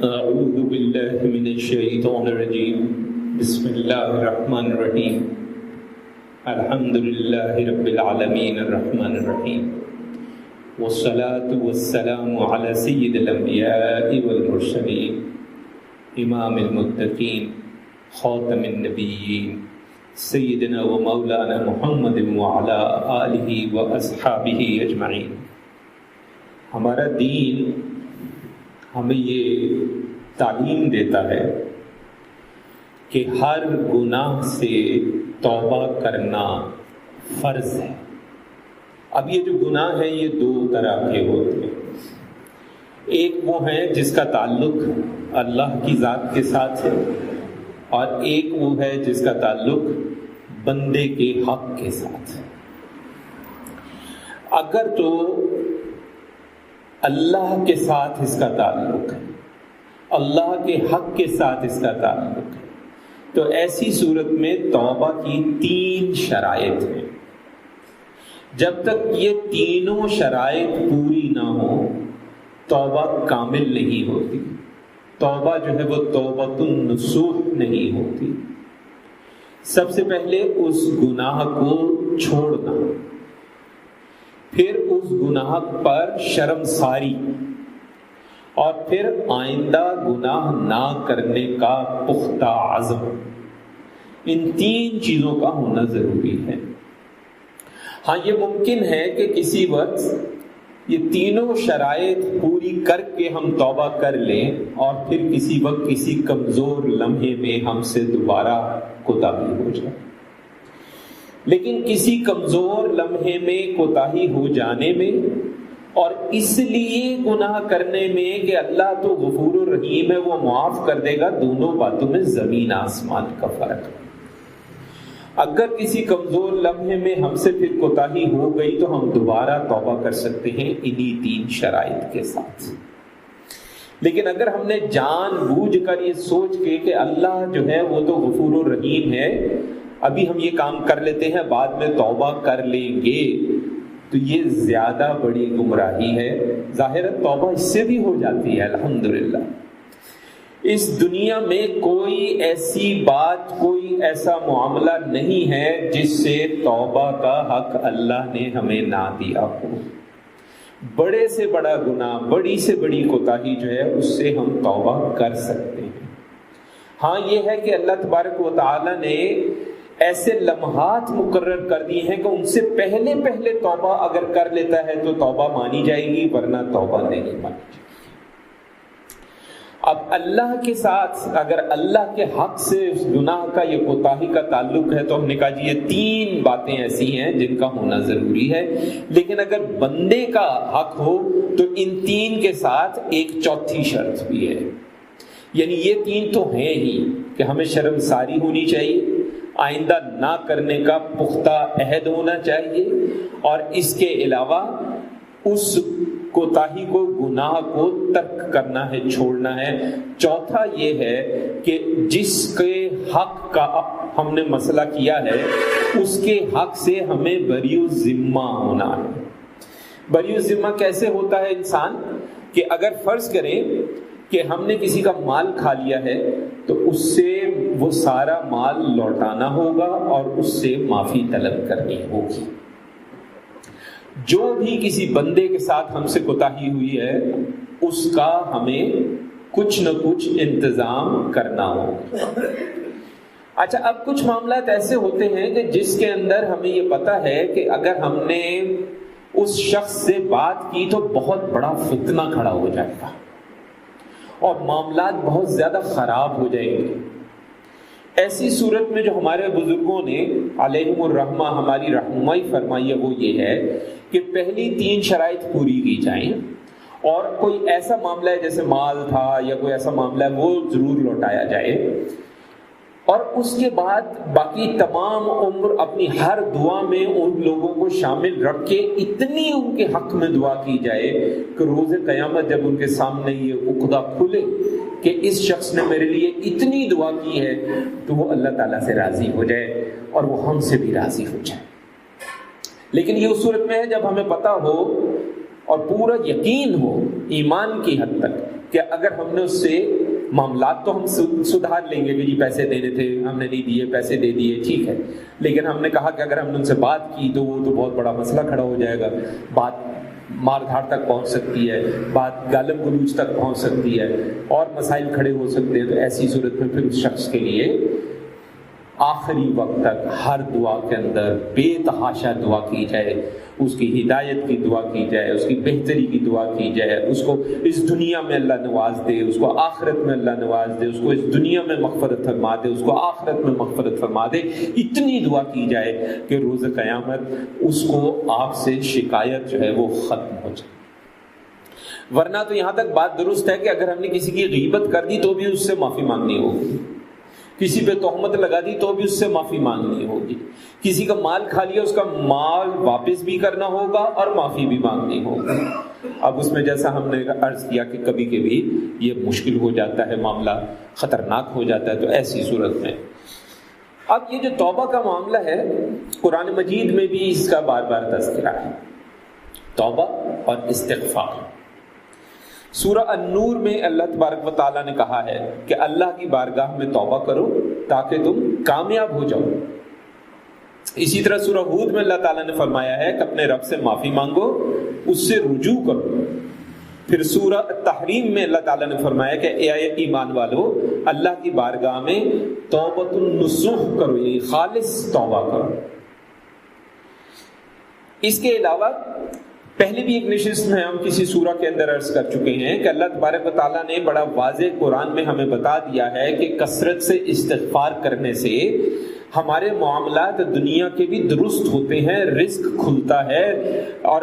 اعوذ باللہ من الشیطان الرجیم بسم اللہ الرحمن الرحیم الحمد للہ رب العالمین الرحمن الرحیم والصلاة والسلام علی سید الانبیاء والمرسلین امام المتقین خاتم النبیین سیدنا و مولانا محمد وعلی آلہ و اصحابہ اجمعین۔ ہمارا دین ہمیں یہ تعلیم دیتا ہے کہ ہر گناہ سے توبہ کرنا فرض ہے۔ اب یہ جو گناہ ہیں یہ دو طرح کے ہوتے ہیں، ایک وہ ہیں جس کا تعلق اللہ کی ذات کے ساتھ ہے، اور ایک وہ ہے جس کا تعلق بندے کے حق کے ساتھ ہے۔ اگر تو اللہ کے ساتھ اس کا تعلق ہے، اللہ کے حق کے ساتھ اس کا تعلق ہے، تو ایسی صورت میں توبہ کی 3 شرائط ہیں۔ جب تک یہ تینوں شرائط پوری نہ ہو توبہ کامل نہیں ہوتی، توبہ جو ہے وہ توبۃ النصوح نہیں ہوتی۔ سب سے پہلے اس گناہ کو چھوڑنا، پھر اس گناہ پر شرمساری، اور پھر آئندہ گناہ نہ کرنے کا پختہ عزم۔ ان 3 چیزوں کا ہونا ضروری ہے۔ ہاں یہ ممکن ہے کہ کسی وقت یہ تینوں شرائط پوری کر کے ہم توبہ کر لیں، اور پھر کسی وقت کسی کمزور لمحے میں ہم سے دوبارہ کوتاہی ہو جائے۔ لیکن کسی کمزور لمحے میں کوتاہی ہو جانے میں اور اس لیے گناہ کرنے میں کہ اللہ تو غفور الرحیم ہے، وہ معاف کر دے گا، دونوں باتوں میں زمین آسمان کا فرق ہے۔ اگر کسی کمزور لمحے میں ہم سے پھر کوتاہی ہو گئی تو ہم دوبارہ توبہ کر سکتے ہیں انہی 3 شرائط کے ساتھ۔ لیکن اگر ہم نے جان بوجھ کر یہ سوچ کے کہ اللہ جو ہے وہ تو غفور الرحیم ہے، ابھی ہم یہ کام کر لیتے ہیں بعد میں توبہ کر لیں گے، تو یہ زیادہ بڑی گمراہی ہے۔ ظاہر توبہ اس سے بھی ہو جاتی ہے الحمدللہ۔ اس دنیا میں کوئی ایسی بات، کوئی ایسا معاملہ نہیں ہے جس سے توبہ کا حق اللہ نے ہمیں نہ دیا ہو۔ بڑے سے بڑا گناہ، بڑی سے بڑی کوتاہی جو ہے اس سے ہم توبہ کر سکتے ہیں۔ ہاں یہ ہے کہ اللہ تبارک و تعالی نے ایسے لمحات مقرر کر دی ہیں کہ ان سے پہلے توبہ اگر کر لیتا ہے تو توبہ مانی جائے گی، ورنہ توبہ نہیں مانی جائے گی۔ اب اللہ کے ساتھ اگر اللہ کے حق سے اس گناہ کا یہ کوتاہی کا تعلق ہے تو ہم نے کہا جی یہ 3 باتیں ایسی ہیں جن کا ہونا ضروری ہے۔ لیکن اگر بندے کا حق ہو تو ان 3 کے ساتھ ایک چوتھی شرط بھی ہے، یعنی یہ 3 تو ہیں ہی کہ ہمیں شرمساری ہونی چاہیے، آئندہ نہ کرنے کا پختہ عہد ہونا چاہیے، اور اس کے علاوہ اس کوتاہی کو، گناہ کو ترک کرنا ہے، چھوڑنا ہے۔ چوتھا یہ ہے کہ جس کے حق کا ہم نے مسئلہ کیا ہے اس کے حق سے ہمیں بری الذمہ ہونا ہے۔ بری الذمہ کیسے ہوتا ہے انسان؟ کہ اگر فرض کریں کہ ہم نے کسی کا مال کھا لیا ہے تو اس سے وہ سارا مال لوٹانا ہوگا اور اس سے معافی طلب کرنی ہوگی۔ جو بھی کسی بندے کے ساتھ ہم سے کوتاہی ہوئی ہے اس کا ہمیں کچھ نہ کچھ انتظام کرنا ہوگا۔ اچھا، اب کچھ معاملات ایسے ہوتے ہیں کہ جس کے اندر ہمیں یہ پتا ہے کہ اگر ہم نے اس شخص سے بات کی تو بہت بڑا فتنہ کھڑا ہو جائے گا اور معاملات بہت زیادہ خراب ہو جائیں گے۔ ایسی صورت میں جو ہمارے بزرگوں نے علیہم الرحمہ ہماری رہنمائی فرمائی ہے وہ یہ ہے کہ پہلی 3 شرائط پوری کی جائیں، اور کوئی ایسا معاملہ ہے جیسے مال تھا یا کوئی ایسا معاملہ ہے وہ ضرور لوٹایا جائے، اور اس کے بعد باقی تمام عمر اپنی ہر دعا میں ان لوگوں کو شامل رکھ کے اتنی ان کے حق میں دعا کی جائے کہ روز قیامت جب ان کے سامنے یہ عقدہ کھلے کہ اس شخص نے میرے لیے اتنی دعا کی ہے تو وہ اللہ تعالیٰ سے راضی ہو جائے اور وہ ہم سے بھی راضی ہو جائے۔ لیکن یہ اس صورت میں ہے جب ہمیں پتہ ہو اور پورا یقین ہو ایمان کی حد تک کہ اگر ہم نے اس سے معاملات تو ہم سدھار لیں گے کہ جی پیسے دینے تھے ہم نے نہیں دیے، پیسے دے دیے، ٹھیک ہے، لیکن ہم نے کہا کہ اگر ہم نے ان سے بات کی تو وہ تو بہت بڑا مسئلہ کھڑا ہو جائے گا، بات مار دھاڑ تک پہنچ سکتی ہے، بات گالم گلوچ تک پہنچ سکتی ہے اور مسائل کھڑے ہو سکتے ہیں. تو ایسی صورت میں پھر اس شخص کے لیے آخری وقت تک ہر دعا کے اندر بے تحاشا دعا کی جائے، اس کی ہدایت کی دعا کی جائے، اس کی بہتری کی دعا کی جائے، اس کو اس دنیا میں اللہ نواز دے، اس کو آخرت میں اللہ نواز دے، اس کو اس دنیا میں مغفرت فرما دے، اس کو آخرت میں مغفرت فرما دے. اتنی دعا کی جائے کہ روز قیامت اس کو آپ سے شکایت جو ہے وہ ختم ہو جائے. ورنہ تو یہاں تک بات درست ہے کہ اگر ہم نے کسی کی غیبت کر دی تو بھی اس سے معافی مانگنی ہوگی، کسی پہ تہمت لگا دی تو بھی اس سے معافی مانگنی ہوگی، کسی کا مال کھا لیا اس کا مال واپس بھی کرنا ہوگا اور معافی بھی مانگنی ہوگی. اب اس میں جیسا ہم نے عرض کیا کہ کبھی کبھی یہ مشکل ہو جاتا ہے، معاملہ خطرناک ہو جاتا ہے، تو ایسی صورت میں اب یہ جو توبہ کا معاملہ ہے قرآن مجید میں بھی اس کا بار بار تذکرہ ہے، توبہ اور استغفار. سورہ النور میں اللہ تبارک و تعالیٰ نے کہا ہے کہ اللہ کی بارگاہ میں توبہ کرو تاکہ تم کامیاب ہو جاؤ. اسی طرح سورہ ہود میں اللہ تعالیٰ نے فرمایا ہے کہ اپنے رب سے معافی مانگو، اس سے رجوع کرو. پھر سورہ تحریم میں اللہ تعالیٰ نے فرمایا کہ اے ایمان والو اللہ کی بارگاہ میں توبۃ النصوح کرو، یعنی خالص توبہ کرو. اس کے علاوہ پہلے بھی ایک نشست میں ہم کسی سورہ کے اندر عرض کر چکے ہیں کہ اللہ تبارک و تعالیٰ نے بڑا واضح قرآن میں ہمیں بتا دیا ہے کہ کثرت سے استغفار کرنے سے ہمارے معاملات دنیا کے بھی درست ہوتے ہیں، رزق کھلتا ہے اور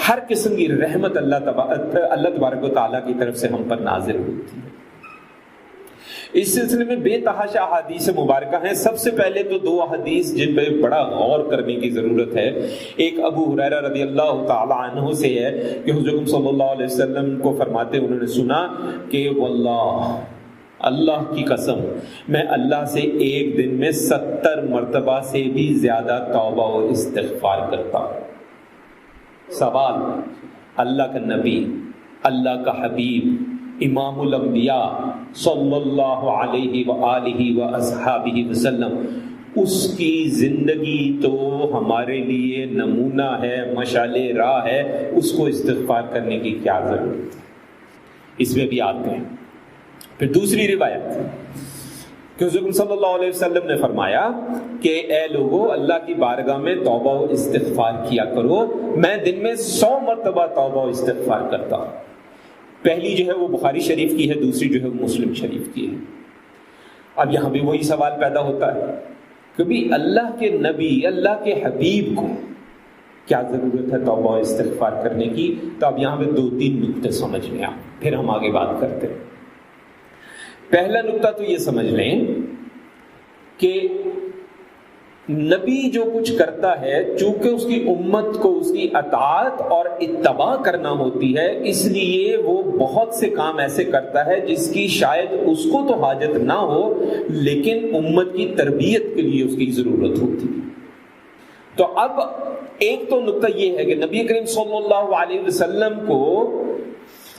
ہر قسم کی رحمت اللہ تبارک و تعالیٰ کی طرف سے ہم پر نازل ہوتی ہے. اس سلسلے میں بے تحاشا احادیث مبارکہ ہیں. سب سے پہلے تو دو احادیث جن پہ بڑا غور کرنے کی ضرورت ہے. ایک ابو ہریرہ رضی اللہ تعالی عنہ سے ہے کہ حضرت صلی اللہ علیہ وسلم کو فرماتے انہوں نے سنا کہ واللہ، اللہ کی قسم، میں اللہ سے ایک دن میں 70 مرتبہ سے بھی زیادہ توبہ و استغفار کرتا ہوں. سوال، اللہ کا نبی، اللہ کا حبیب، امام الانبیاء صلی اللہ علیہ وآلہ واصحابہ وسلم، اس کی زندگی تو ہمارے لیے نمونہ ہے، مشعل راہ ہے، اس کو استغفار کرنے کی کیا ضرورت ہے؟ اس میں بھی آتے ہیں. پھر دوسری روایت کہ حضور صلی اللہ علیہ وسلم نے فرمایا کہ اے لوگو اللہ کی بارگاہ میں توبہ و استغفار کیا کرو، میں دن میں 100 مرتبہ توبہ و استغفار کرتا ہوں. پہلی جو ہے وہ بخاری شریف کی ہے، دوسری جو ہے وہ مسلم شریف کی ہے. اب یہاں بھی وہی سوال پیدا ہوتا ہے، کبھی اللہ کے نبی، اللہ کے حبیب کو کیا ضرورت ہے توبہ و استغفار کرنے کی؟ تو اب یہاں پہ 2-3 نکتے سمجھ لیں آپ، پھر ہم آگے بات کرتے ہیں. پہلا نکتہ تو یہ سمجھ لیں کہ نبی جو کچھ کرتا ہے چونکہ اس کی امت کو اس کی اطاعت اور اتباع کرنا ہوتی ہے، اس لیے وہ بہت سے کام ایسے کرتا ہے جس کی شاید اس کو تو حاجت نہ ہو لیکن امت کی تربیت کے لیے اس کی ضرورت ہوتی ہے. تو اب ایک تو نکتہ یہ ہے کہ نبی کریم صلی اللہ علیہ وسلم کو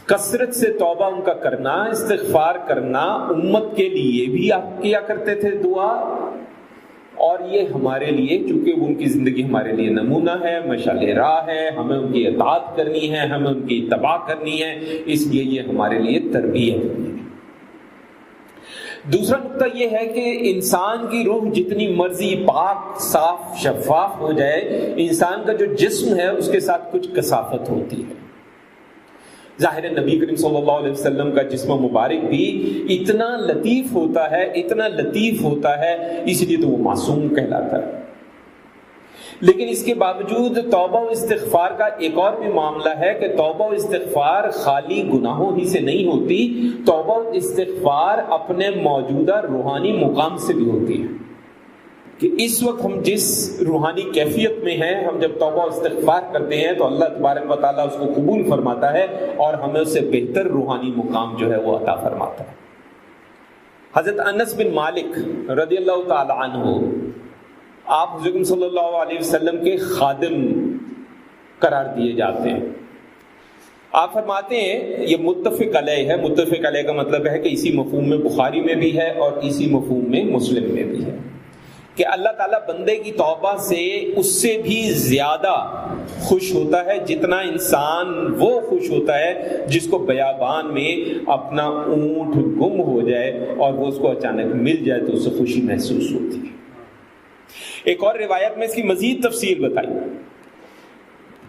کثرت سے توبہ ان کا کرنا، استغفار کرنا، امت کے لیے بھی آپ کیا کرتے تھے دعا، اور یہ ہمارے لیے چونکہ ان کی زندگی ہمارے لیے نمونہ ہے، مشعل راہ ہے، ہمیں ان کی اطاعت کرنی ہے، ہمیں ان کی اتباع کرنی ہے، اس لیے یہ ہمارے لیے تربیت ہے. دوسرا نقطہ یہ ہے کہ انسان کی روح جتنی مرضی پاک، صاف، شفاف ہو جائے، انسان کا جو جسم ہے اس کے ساتھ کچھ کثافت ہوتی ہے. ظاہر نبی کریم صلی اللہ علیہ وسلم کا جسم مبارک بھی اتنا لطیف ہوتا ہے، اتنا لطیف ہوتا ہے، اس لیے تو وہ معصوم کہلاتا ہے. لیکن اس کے باوجود توبہ و استغفار کا ایک اور بھی معاملہ ہے کہ توبہ و استغفار خالی گناہوں ہی سے نہیں ہوتی، توبہ و استغفار اپنے موجودہ روحانی مقام سے بھی ہوتی ہے. کہ اس وقت ہم جس روحانی کیفیت میں ہیں، ہم جب توبہ و استغفار کرتے ہیں تو اللہ تبارک و تعالیٰ اس کو قبول فرماتا ہے اور ہمیں اس سے بہتر روحانی مقام جو ہے وہ عطا فرماتا ہے. حضرت انس بن مالک رضی اللہ تعالی عنہ، آپ حضور صلی اللہ علیہ وسلم کے خادم قرار دیے جاتے ہیں. آپ فرماتے ہیں یہ متفق علیہ ہے. متفق علیہ کا مطلب ہے کہ اسی مفہوم میں بخاری میں بھی ہے اور اسی مفہوم میں مسلم میں بھی ہے کہ اللہ تعالیٰ بندے کی توبہ سے اس سے بھی زیادہ خوش ہوتا ہے جتنا انسان وہ خوش ہوتا ہے جس کو بیابان میں اپنا اونٹ گم ہو جائے اور وہ اس کو اچانک مل جائے تو اسے خوشی محسوس ہوتی ہے. ایک اور روایت میں اس کی مزید تفصیل بتائی،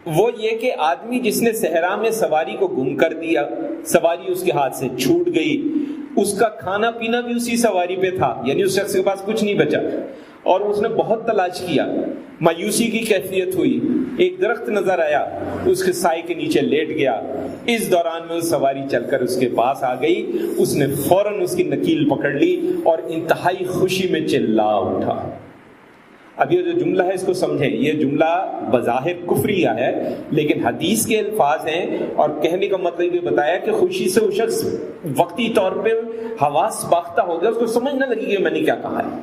وہ یہ کہ آدمی جس نے صحرا میں سواری کو گم کر دیا، سواری اس کے ہاتھ سے چھوٹ گئی، اس کا کھانا پینا بھی اسی سواری پہ تھا، یعنی اس شخص کے پاس کچھ نہیں بچا اور اس نے بہت تلاش کیا، مایوسی کی کیفیت ہوئی، ایک درخت نظر آیا، اس کے سائے کے نیچے لیٹ گیا. اس دوران میں اس سواری چل کر اس کے پاس آ گئی، اس نے فوراً اس کی نکیل پکڑ لی اور انتہائی خوشی میں چلا اٹھا. اب یہ جو جملہ ہے اس کو سمجھیں، یہ جملہ بظاہر کفریہ ہے لیکن حدیث کے الفاظ ہیں اور کہنے کا مطلب یہ بتایا کہ خوشی سے وہ شخص وقتی طور پہ حواس باختہ ہو گیا، اس کو سمجھ نہ لگی کہ میں نے کیا کہا ہے،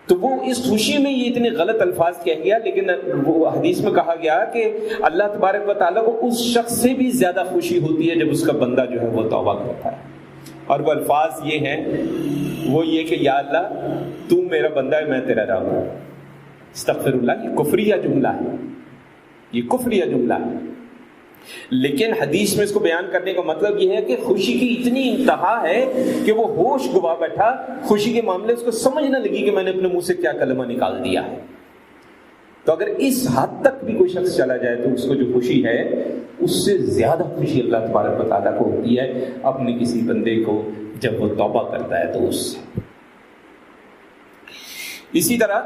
تو وہ اس خوشی میں یہ اتنے غلط الفاظ کہہ گیا. لیکن وہ حدیث میں کہا گیا کہ اللہ تبارک و تعالیٰ کو اس شخص سے بھی زیادہ خوشی ہوتی ہے جب اس کا بندہ جو ہے وہ توبہ کرتا ہے. اور وہ الفاظ یہ ہیں، وہ یہ کہ یا اللہ تو میرا بندہ ہے، میں تیرا رب ہوں. استغفر اللہ. یہ کفریہ جملہ ہے، یہ کفریہ جملہ ہے، لیکن حدیث میں اس کو بیان کرنے کا مطلب یہ ہے کہ خوشی کی اتنی انتہا ہے کہ وہ ہوش گوا بیٹھا، خوشی کے معاملے اس کو سمجھ نہ لگی کہ میں نے اپنے منہ سے کیا کلمہ نکال دیا ہے. تو اگر اس حد تک بھی کوئی شخص چلا جائے تو اس کو جو خوشی ہے اس سے زیادہ خوشی اللہ تبارک و تعالیٰ کو ہوتی ہے اپنے کسی بندے کو جب وہ توبہ کرتا ہے تو اس سے. اسی طرح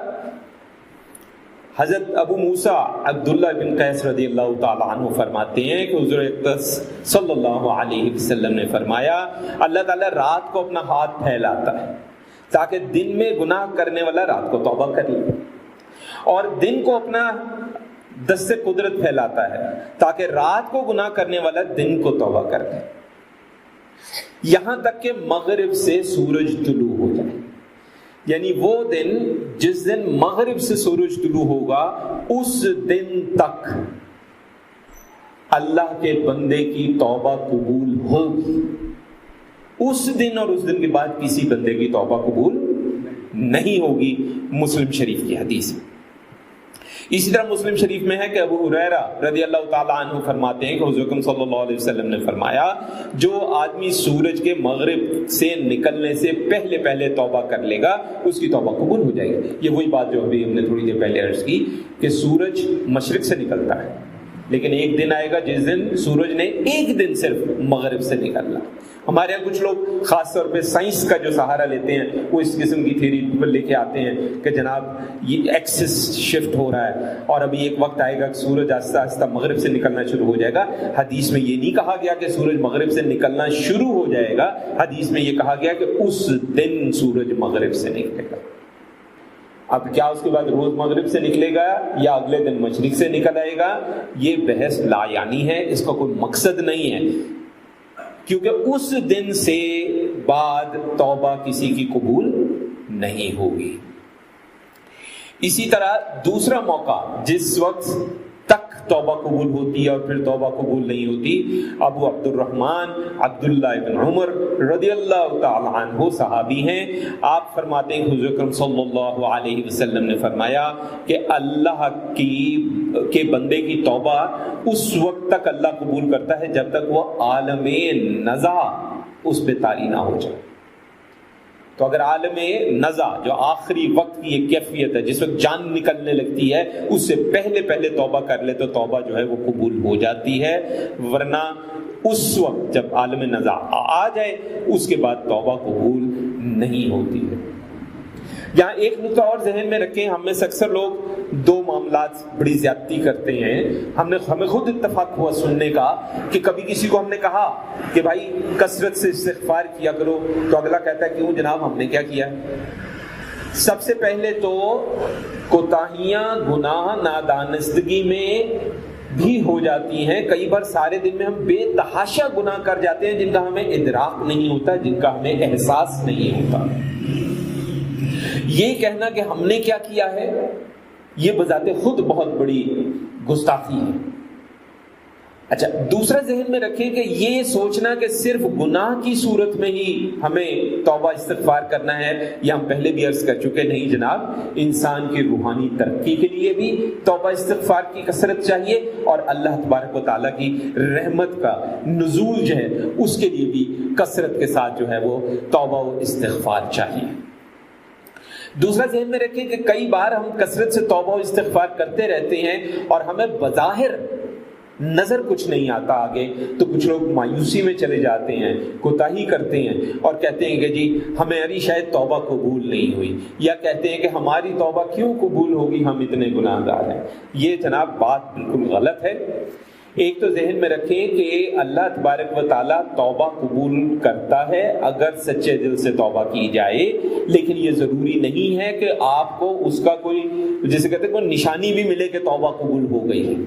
حضرت ابو موسیٰ عبداللہ بن قیس رضی اللہ تعالیٰ عنہ فرماتے ہیں کہ حضور اقدس صلی اللہ علیہ وسلم نے فرمایا اللہ تعالیٰ رات کو اپنا ہاتھ پھیلاتا ہے تاکہ دن میں گناہ کرنے والا رات کو توبہ کر لے، اور دن کو اپنا دست قدرت پھیلاتا ہے تاکہ رات کو گناہ کرنے والا دن کو توبہ کر لے، یہاں تک کہ مغرب سے سورج طلوع ہو جائے. یعنی وہ دن جس دن مغرب سے سورج طلوع ہوگا اس دن تک اللہ کے بندے کی توبہ قبول ہوگی. اس دن اور اس دن کے بعد کسی بندے کی توبہ قبول نہیں ہوگی. مسلم شریف کی حدیث. اسی طرح مسلم شریف میں ہے کہ ابو ہریرہ رضی اللہ تعالیٰ عنہ فرماتے ہیں کہ حضور اکرم صلی اللہ علیہ وسلم نے فرمایا جو آدمی سورج کے مغرب سے نکلنے سے پہلے پہلے توبہ کر لے گا اس کی توبہ قبول ہو جائے گی. یہ وہی بات جو ابھی ہم نے تھوڑی دیر پہلے عرض کی کہ سورج مشرق سے نکلتا ہے لیکن ایک دن آئے گا جس دن سورج نے ایک دن صرف مغرب سے نکلنا. ہمارے یہاں کچھ لوگ خاص طور پہ سائنس کا جو سہارا لیتے ہیں وہ اس قسم کی تھیوری لے کے آتے ہیں کہ جناب یہ ایکسس شفٹ ہو رہا ہے اور ابھی ایک وقت آئے گا کہ سورج آہستہ آہستہ مغرب سے نکلنا شروع ہو جائے گا. حدیث میں یہ نہیں کہا گیا کہ سورج مغرب سے نکلنا شروع ہو جائے گا، حدیث میں یہ کہا گیا کہ اس دن سورج مغرب سے نکلے گا. اب کیا اس کے بعد روز مغرب سے نکلے گا یا اگلے دن مشرق سے نکل آئے گا، یہ بحث لا یعنی ہے، اس کا کوئی مقصد نہیں ہے، کیونکہ اس دن سے بعد توبہ کسی کی قبول نہیں ہوگی. اسی طرح دوسرا موقع جس وقت تک توبہ قبول ہوتی ہے اور پھر توبہ قبول نہیں ہوتی، ابو عبد الرحمن عبداللہ بن عمر رضی اللہ تعالی عنہ صحابی ہیں. آپ فرماتے ہیں حضور اکرم صلی اللہ علیہ وسلم نے فرمایا کہ اللہ کے بندے کی توبہ اس وقت تک اللہ قبول کرتا ہے جب تک وہ عالم نزع اس پہ طاری نہ ہو جائے. تو اگر عالم نزع جو آخری وقت کی ایک کیفیت ہے جس وقت جان نکلنے لگتی ہے اس سے پہلے پہلے توبہ کر لے تو توبہ جو ہے وہ قبول ہو جاتی ہے، ورنہ اس وقت جب عالم نزع آ جائے اس کے بعد توبہ قبول نہیں ہوتی ہے. یہاں ایک نقطہ اور ذہن میں رکھیں، ہم میں سے اکثر لوگ دو معاملات بڑی زیادتی کرتے ہیں. ہمیں خود اتفاق ہوا سننے کا کہ کبھی کسی کو ہم نے کہا کہ بھائی کثرت سے استغفار کیا کرو تو اگلا کہتا ہے کیوں جناب ہم نے کیا کیا. سب سے پہلے تو کوتاہیاں گناہ نادانستگی میں بھی ہو جاتی ہیں. کئی بار سارے دن میں ہم بے تحاشا گناہ کر جاتے ہیں جن کا ہمیں ادراک نہیں ہوتا، جن کا ہمیں احساس نہیں ہوتا. یہ کہنا کہ ہم نے کیا کیا ہے یہ بذات خود بہت بڑی گستاخی ہے. اچھا، دوسرا ذہن میں رکھیں کہ یہ سوچنا کہ صرف گناہ کی صورت میں ہی ہمیں توبہ استغفار کرنا ہے، یہ ہم پہلے بھی عرض کر چکے، نہیں جناب، انسان کی روحانی ترقی کے لیے بھی توبہ استغفار کی کثرت چاہیے، اور اللہ تبارک و تعالیٰ کی رحمت کا نزول جو ہے اس کے لیے بھی کثرت کے ساتھ جو ہے وہ توبہ و استغفار چاہیے۔ دوسرا ذہن میں رکھیں کہ کئی بار ہم کثرت سے توبہ و استغفار کرتے رہتے ہیں اور ہمیں بظاہر نظر کچھ نہیں آتا آگے، تو کچھ لوگ مایوسی میں چلے جاتے ہیں، کوتاہی کرتے ہیں اور کہتے ہیں کہ جی ہماری شاید توبہ قبول نہیں ہوئی، یا کہتے ہیں کہ ہماری توبہ کیوں قبول ہوگی، ہم اتنے گناہ گار ہیں۔ یہ جناب بات بالکل غلط ہے۔ ایک تو ذہن میں رکھیں کہ اللہ تبارک و تعالیٰ توبہ قبول کرتا ہے اگر سچے دل سے توبہ کی جائے، لیکن یہ ضروری نہیں ہے کہ آپ کو اس کا کوئی، جیسے کہتے ہیں، کوئی نشانی بھی ملے کہ توبہ قبول ہو گئی ہے۔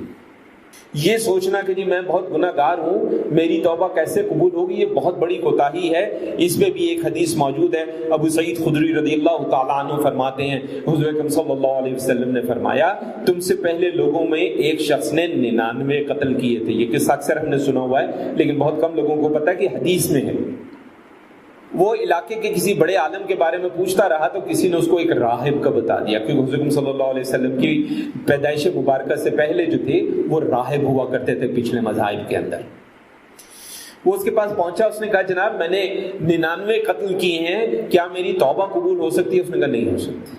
یہ سوچنا کہ جی میں بہت گناہ گار ہوں، میری توبہ کیسے قبول ہوگی، یہ بہت بڑی کوتاہی ہے۔ اس میں بھی ایک حدیث موجود ہے، ابو سعید خدری رضی اللہ تعالیٰ عنہ فرماتے ہیں، حضور اکرم صلی اللہ علیہ وسلم نے فرمایا، تم سے پہلے لوگوں میں ایک شخص نے 99 قتل کیے تھے۔ یہ قصہ اکثر ہم نے سنا ہوا ہے، لیکن بہت کم لوگوں کو پتا ہے کہ حدیث میں ہے۔ وہ علاقے کے کسی بڑے عالم کے بارے میں پوچھتا رہا تو کسی نے اس کو ایک راہب کا بتا دیا، کیونکہ حضور صلی اللہ علیہ وسلم کی پیدائش مبارکہ سے پہلے جو تھے وہ راہب ہوا کرتے تھے پچھلے مذاہب کے اندر۔ وہ اس کے پاس پہنچا، اس نے کہا جناب میں نے 99 قتل کیے ہیں، کیا میری توبہ قبول ہو سکتی ہے؟ اس نے کہا نہیں ہو سکتی۔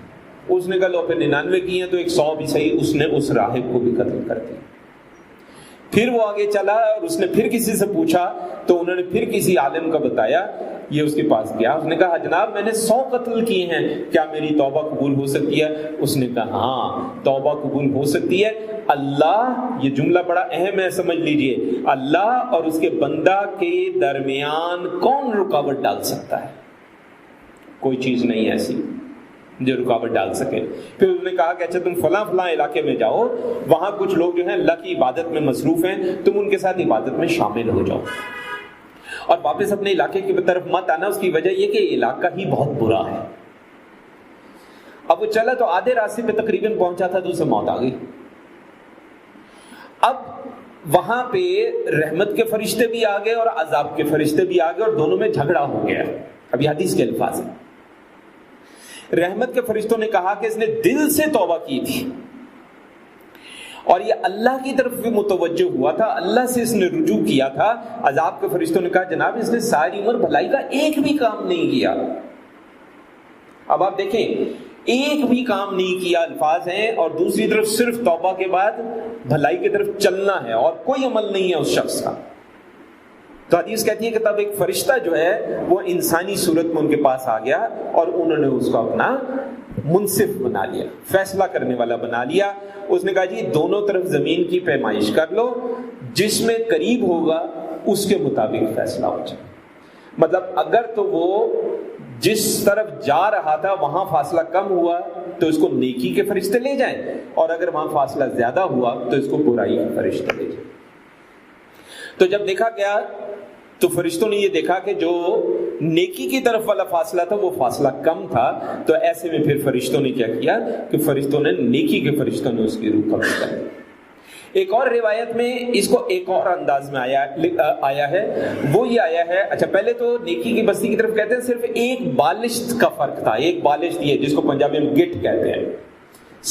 اس نے کہا لو پھر 99 کیے ہیں تو 100 بھی صحیح۔ اس نے اس راہب کو بھی قتل کر دیا۔ پھر وہ آگے چلا اور اس نے پھر کسی سے پوچھا تو انہوں نے پھر کسی عالم کا بتایا، یہ اس کے پاس گیا، اس نے کہا جناب میں نے 100 قتل کیے ہیں، کیا میری توبہ قبول ہو سکتی ہے؟ اس نے کہا ہاں توبہ قبول ہو سکتی ہے۔ اللہ، یہ جملہ بڑا اہم ہے، سمجھ لیجئے، اللہ اور اس کے بندہ کے درمیان کون رکاوٹ ڈال سکتا ہے؟ کوئی چیز نہیں ایسی جو رکاوٹ ڈال سکے۔ پھر انہوں نے کہا کہ اچھا تم فلاں فلاں علاقے میں جاؤ، وہاں کچھ لوگ جو ہیں اللہ کی عبادت میں مصروف ہیں، تم ان کے ساتھ عبادت میں شامل ہو جاؤ اور واپس اپنے علاقے کی طرف مت آنا۔ اس کی وجہ یہ کہ علاقہ ہی بہت برا ہے۔ اب وہ چلا تو آدھے راستے پہ تقریباً پہنچا تھا تو اسے موت آ گئی۔ اب وہاں پہ رحمت کے فرشتے بھی آ گئے اور عذاب کے فرشتے بھی آ گئے اور دونوں میں جھگڑا ہو گیا۔ اب یہ حدیث کے الفاظ ہیں۔ رحمت کے فرشتوں نے کہا کہ اس نے دل سے توبہ کی تھی اور یہ اللہ کی طرف بھی متوجہ ہوا تھا، اللہ سے اس نے رجوع کیا تھا۔ عذاب کے فرشتوں نے کہا جناب اس نے ساری عمر بھلائی کا ایک بھی کام نہیں کیا۔ اب آپ دیکھیں، ایک بھی کام نہیں کیا الفاظ ہیں، اور دوسری طرف صرف توبہ کے بعد بھلائی کی طرف چلنا ہے اور کوئی عمل نہیں ہے اس شخص کا۔ تو حدیث کہتی ہے کہ تب ایک فرشتہ جو ہے وہ انسانی صورت میں ان کے پاس آ گیا اور انہوں نے اس کو اپنا منصف بنا لیا، فیصلہ کرنے والا بنا لیا۔ اس نے کہا جی دونوں طرف زمین کی پیمائش کر لو، جس میں قریب ہوگا اس کے مطابق فیصلہ ہو جائے۔ مطلب اگر تو وہ جس طرف جا رہا تھا وہاں فاصلہ کم ہوا تو اس کو نیکی کے فرشتے لے جائیں، اور اگر وہاں فاصلہ زیادہ ہوا تو اس کو برائی کے فرشتے لے جائیں۔ تو جب دیکھا گیا تو فرشتوں نے یہ دیکھا کہ جو نیکی کی طرف والا فاصلہ تھا وہ فاصلہ کم تھا، تو ایسے میں پھر فرشتوں نے کیا کیا کہ فرشتوں نے نیکی کے فرشتوں نے اس کی روح قبض کر لی۔ ایک اور روایت میں اس کو ایک اور انداز میں آیا ہے، وہ یہ آیا ہے، اچھا پہلے تو نیکی کی بستی کی طرف کہتے ہیں صرف ایک بالشت کا فرق تھا، ایک بالشت یہ جس کو پنجابی میں گٹ کہتے ہیں،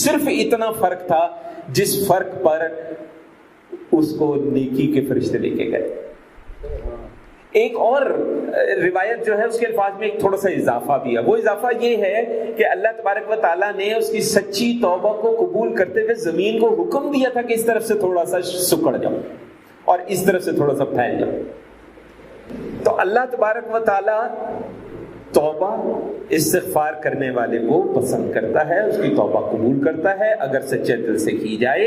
صرف اتنا فرق تھا جس فرق پر اس کو نیکی کے فرشتے لے کے گئے۔ ایک اور روایت جو ہے اس کے الفاظ میں ایک تھوڑا سا اضافہ بھی ہے، وہ اضافہ یہ ہے کہ اللہ تبارک و تعالیٰ نے اس کی سچی توبہ کو قبول کرتے ہوئے زمین کو حکم دیا تھا کہ اس طرف سے تھوڑا سا سکڑ جاؤ اور اس طرف سے تھوڑا سا پھیل جاؤ۔ تو اللہ تبارک و تعالیٰ توبہ استغفار کرنے والے کو پسند کرتا ہے، اس کی توبہ قبول کرتا ہے اگر سچے دل سے کی جائے۔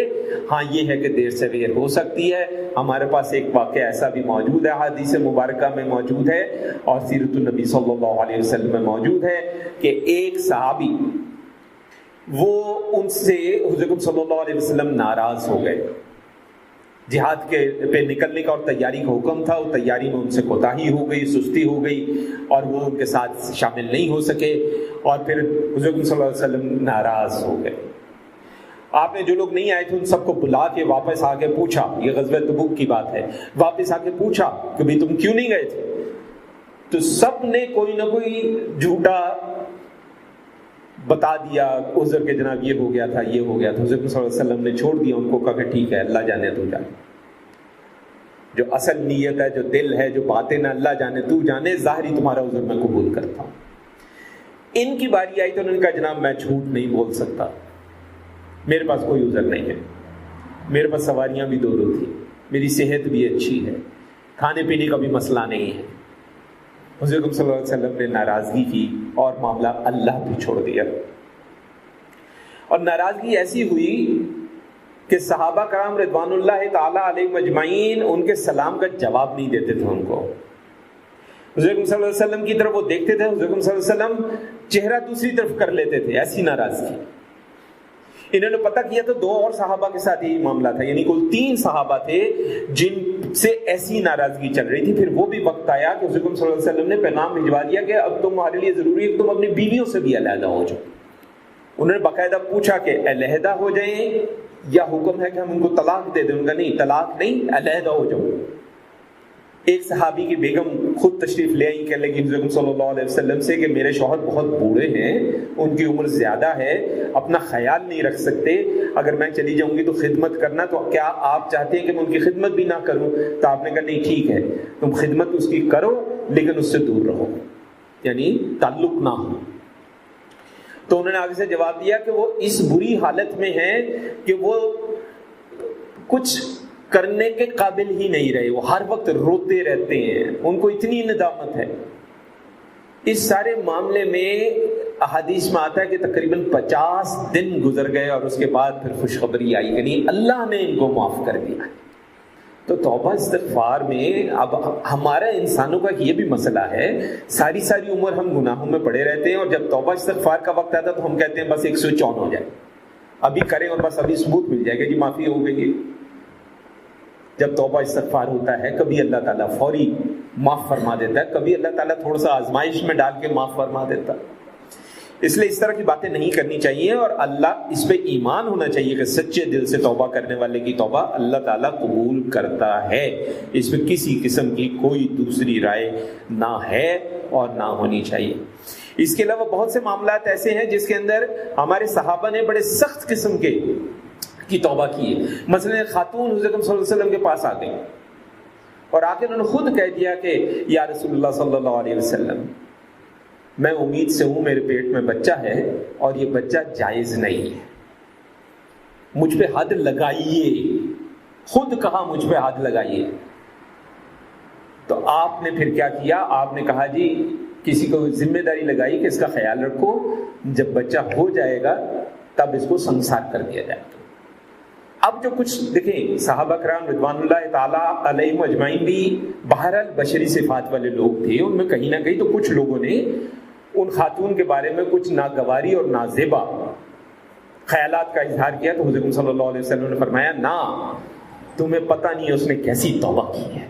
ہاں یہ ہے کہ دیر سے دیر ہو سکتی ہے۔ ہمارے پاس ایک واقعہ ایسا بھی موجود ہے، حدیث مبارکہ میں موجود ہے اور سیرت النبی صلی اللہ علیہ وسلم میں موجود ہے کہ ایک صحابی وہ ان سے حضور صلی اللہ علیہ وسلم ناراض ہو گئے، جہاد کے پہ نکلنے کا اور تیاری کا حکم تھا، وہ تیاری میں ان سے کوتاہی ہو گئی، سستی ہو گئی اور وہ ان کے ساتھ شامل نہیں ہو سکے، اور پھر حضور صلی اللہ علیہ وسلم ناراض ہو گئے۔ آپ نے جو لوگ نہیں آئے تھے ان سب کو بلا کے واپس آ کے پوچھا، یہ غزوہ تبوک کی بات ہے، واپس آ کے پوچھا کہ بھئی تم کیوں نہیں گئے تھے؟ تو سب نے کوئی نہ کوئی جھوٹا بتا دیا، عذر کہ جناب یہ ہو گیا تھا، یہ ہو گیا تھا۔ حضرت صلی اللہ علیہ وسلم نے چھوڑ دیا ان کو، کہا کہ ٹھیک ہے، اللہ جانے تو جانے، جو اصل نیت ہے، جو دل ہے، جو باطن ہے، اللہ جانے تو جانے، ظاہری تمہارا عذر میں قبول کرتا ہوں۔ ان کی باری آئی تو انہوں نے کہا جناب میں جھوٹ نہیں بول سکتا، میرے پاس کوئی عذر نہیں ہے، میرے پاس سواریاں بھی 2 تھی، میری صحت بھی اچھی ہے، کھانے پینے کا بھی مسئلہ نہیں ہے۔ حضرت صلی اللہ علیہ وسلم نے ناراضگی کی اور معاملہ اللہ پہ چھوڑ دیا، اور ناراضگی ایسی ہوئی کہ صحابہ کرام رضوان اللہ تعالی علیہم اجمعین ان کے سلام کا جواب نہیں دیتے تھے ان کو۔ حضرت صلی اللہ علیہ وسلم کی طرف وہ دیکھتے تھے، حضرت صلی اللہ علیہ وسلم چہرہ دوسری طرف کر لیتے تھے، ایسی ناراضگی۔ انہوں نے پتہ کیا تو 2 اور صحابہ کے ساتھ یہی معاملہ تھا، یعنی کل 3 صحابہ تھے جن سے ایسی ناراضگی چل رہی تھی۔ پھر وہ بھی وقت آیا کہ حضرت صلی اللہ علیہ وسلم نے پیغام بھجوا دیا کہ اب تمہارے لیے ضروری ہے کہ تم اپنی بیویوں سے بھی علیحدہ ہو جاؤ۔ انہوں نے باقاعدہ پوچھا کہ علیحدہ ہو جائیں یا حکم ہے کہ ہم ان کو طلاق دے دیں؟ ان کا نہیں، طلاق نہیں، علیحدہ ہو جاؤ۔ ایک صحابی کی بیگم خود تشریف لے آئی، کہنے لگی حضرت صلی اللہ علیہ وسلم سے کہ میرے شوہر بہت بوڑھے ہیں، ان کی عمر زیادہ ہے، اپنا خیال نہیں رکھ سکتے، اگر میں چلی جاؤں گی تو خدمت کرنا، تو کیا آپ چاہتے ہیں کہ میں ان کی خدمت بھی نہ کروں؟ تو آپ نے کہا نہیں ٹھیک ہے، تم خدمت اس کی کرو لیکن اس سے دور رہو، یعنی تعلق نہ ہو۔ تو انہوں نے آگے سے جواب دیا کہ وہ اس بری حالت میں ہیں کہ وہ کچھ کرنے کے قابل ہی نہیں رہے، وہ ہر وقت روتے رہتے ہیں، ان کو اتنی ندامت ہے۔ اس سارے معاملے میں احادیث میں آتا ہے کہ تقریباً 50 دن گزر گئے اور اس کے بعد پھر خوشخبری آئی، یعنی اللہ نے ان کو معاف کر دیا۔ تو توبہ استغفار میں اب ہمارا انسانوں کا یہ بھی مسئلہ ہے، ساری عمر ہم گناہوں میں پڑے رہتے ہیں، اور جب توبہ استغفار کا وقت آتا ہے تو ہم کہتے ہیں بس ایک سوئچ آن ہو جائے، ابھی کریں اور بس ابھی ثبوت مل جائے گا جی معافی ہو گئی۔ جب توبہ استغفار ہوتا ہے کبھی اللہ تعالیٰ فوری معاف فرما دیتا ہے، کبھی اللہ تعالیٰ تھوڑا سا آزمائش میں ڈال کے معاف فرما دیتا ہے۔ اس لیے اس طرح کی باتیں نہیں کرنی چاہیے، اور اللہ اس پہ ایمان ہونا چاہیے کہ سچے دل سے توبہ کرنے والے کی توبہ اللہ تعالیٰ قبول کرتا ہے، اس میں کسی قسم کی کوئی دوسری رائے نہ ہے اور نہ ہونی چاہیے۔ اس کے علاوہ بہت سے معاملات ایسے ہیں جس کے اندر ہمارے صحابہ نے بڑے سخت قسم کی توبہ کی ہے۔ مثلا خاتون حضرت صلی اللہ علیہ وسلم کے پاس آ گئی اور آ کے انہوں نے خود کہہ دیا کہ یا رسول اللہ صلی اللہ علیہ وسلم، میں امید سے ہوں، میرے پیٹ میں بچہ ہے اور یہ بچہ جائز نہیں ہے، مجھ پہ حد لگائیے، خود کہا مجھ پہ حد لگائیے۔ تو آپ نے پھر کیا کیا؟ آپ نے کہا جی کسی کو ذمہ داری لگائی کہ اس کا خیال رکھو، جب بچہ ہو جائے گا تب اس کو سنسار کر دیا جائے گا۔ اب جو کچھ دیکھیں صحابہ کرام رضوان اللہ تعالیٰ علیہم اجمعین بھی بہرحال بشری صفات والے لوگ تھے، ان میں کہیں نہ کہیں تو کچھ لوگوں نے ان خاتون کے بارے میں کچھ ناگواری اور نازیبا خیالات کا اظہار کیا۔ تو حضرت صلی اللہ علیہ وسلم نے فرمایا نہ، تمہیں پتہ نہیں ہے اس نے کیسی توبہ کی ہے۔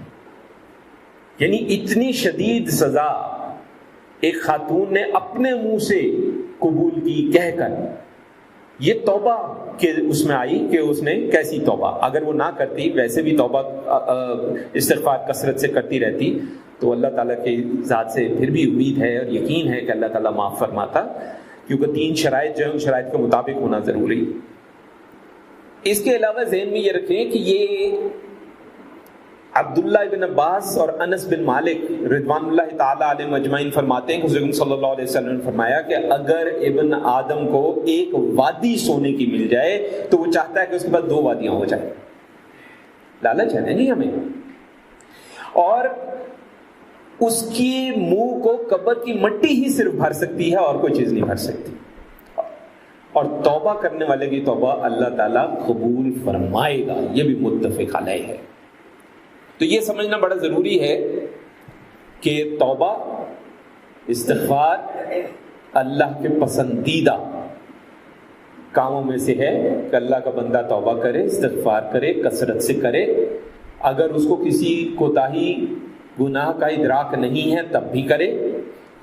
یعنی اتنی شدید سزا ایک خاتون نے اپنے منہ سے قبول کی کہہ کر، یہ توبہ کہ اس میں آئی کہ اس نے کیسی توبہ، اگر وہ نہ کرتی ویسے بھی توبہ استغفار کثرت سے کرتی رہتی تو اللہ تعالیٰ کے ذات سے پھر بھی امید ہے اور یقین ہے کہ اللہ تعالیٰ معاف فرماتا، کیونکہ 3 شرائط جو ہیں ان شرائط کے مطابق ہونا ضروری۔ اس کے علاوہ ذہن میں یہ رکھیں کہ یہ عبداللہ بن عباس اور انس بن مالک رضوان اللہ تعالیٰ علیہ مجمعین فرماتے ہیں کہ حضرت صلی اللہ علیہ وسلم نے فرمایا کہ اگر ابن آدم کو ایک وادی سونے کی مل جائے تو وہ چاہتا ہے کہ اس کے بعد 2 وادیاں ہو جائیں۔ لالچ ہے نہیں ہمیں، اور اس کی منہ کو قبر کی مٹی ہی صرف بھر سکتی ہے اور کوئی چیز نہیں بھر سکتی، اور توبہ کرنے والے کی توبہ اللہ تعالیٰ قبول فرمائے گا، یہ بھی متفق علیہ ہے۔ تو یہ سمجھنا بڑا ضروری ہے کہ توبہ استغفار اللہ کے پسندیدہ کاموں میں سے ہے کہ اللہ کا بندہ توبہ کرے، استغفار کرے، کثرت سے کرے۔ اگر اس کو کسی کوتاہی گناہ کا ادراک نہیں ہے تب بھی کرے،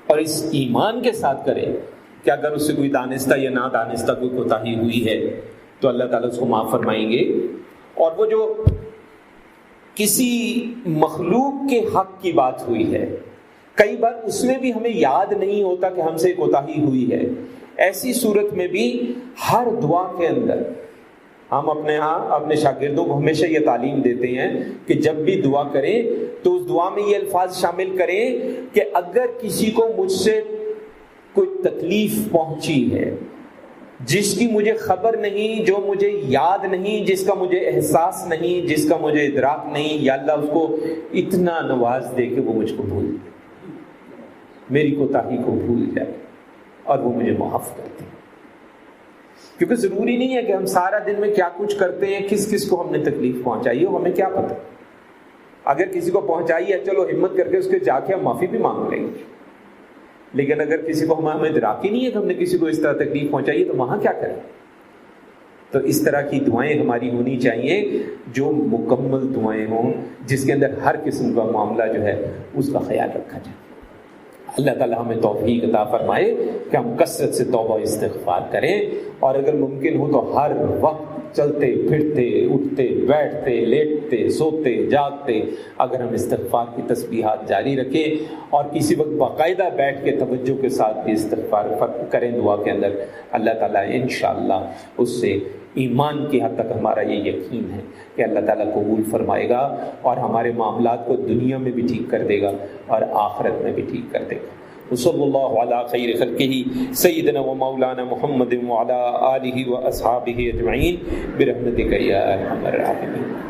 اور اس ایمان کے ساتھ کرے کہ اگر اس سے کوئی دانستہ یا نادانستہ کوئی کوتاہی ہوئی ہے تو اللہ تعالیٰ اس کو معاف فرمائیں گے. اور وہ جو کسی مخلوق کے حق کی بات ہوئی ہے، کئی بار اس میں بھی ہمیں یاد نہیں ہوتا کہ ہم سے کوتاہی ہوئی ہے، ایسی صورت میں بھی ہر دعا کے اندر ہم اپنے شاگردوں کو ہمیشہ یہ تعلیم دیتے ہیں کہ جب بھی دعا کریں تو اس دعا میں یہ الفاظ شامل کریں کہ اگر کسی کو مجھ سے کوئی تکلیف پہنچی ہے، جس کی مجھے خبر نہیں، جو مجھے یاد نہیں، جس کا مجھے احساس نہیں، جس کا مجھے ادراک نہیں، یا اللہ اس کو اتنا نواز دے کہ وہ مجھ کو بھول جائے، میری کوتاہی کو بھول جائے اور وہ مجھے معاف کر دے. کیونکہ ضروری نہیں ہے کہ ہم سارا دن میں کیا کچھ کرتے ہیں، کس کس کو ہم نے تکلیف پہنچائی ہو، ہمیں کیا پتہ. اگر کسی کو پہنچائی ہے چلو ہمت کر کے اس کے جا کے ہم معافی بھی مانگ لیں گے، لیکن اگر کسی کو ہمیں ادراک ہی نہیں ہے کہ ہم نے کسی کو اس طرح تکلیف پہنچائی ہے تو وہاں کیا کریں. تو اس طرح کی دعائیں ہماری ہونی چاہیے جو مکمل دعائیں ہوں، جس کے اندر ہر قسم کا معاملہ جو ہے اس کا خیال رکھا جائے. اللہ تعالیٰ ہمیں توفیق عطا فرمائے کہ ہم کثرت سے توبہ استغفار کریں، اور اگر ممکن ہو تو ہر وقت چلتے پھرتے اٹھتے بیٹھتے لیٹتے سوتے جاگتے اگر ہم استغفار کی تسبیحات جاری رکھیں، اور کسی وقت باقاعدہ بیٹھ کے توجہ کے ساتھ بھی استغفار کریں دعا کے اندر، اللہ تعالیٰ انشاءاللہ اس سے ایمان کی حد تک ہمارا یہ یقین ہے کہ اللہ تعالیٰ قبول فرمائے گا اور ہمارے معاملات کو دنیا میں بھی ٹھیک کر دے گا اور آخرت میں بھی ٹھیک کر دے گا. وصلی اللہ علی خیر خلقہ سیدنا و مولانا محمد وعلی آلہ و اصحابہ اجمعین برحمتک یا ارحم الراحمین.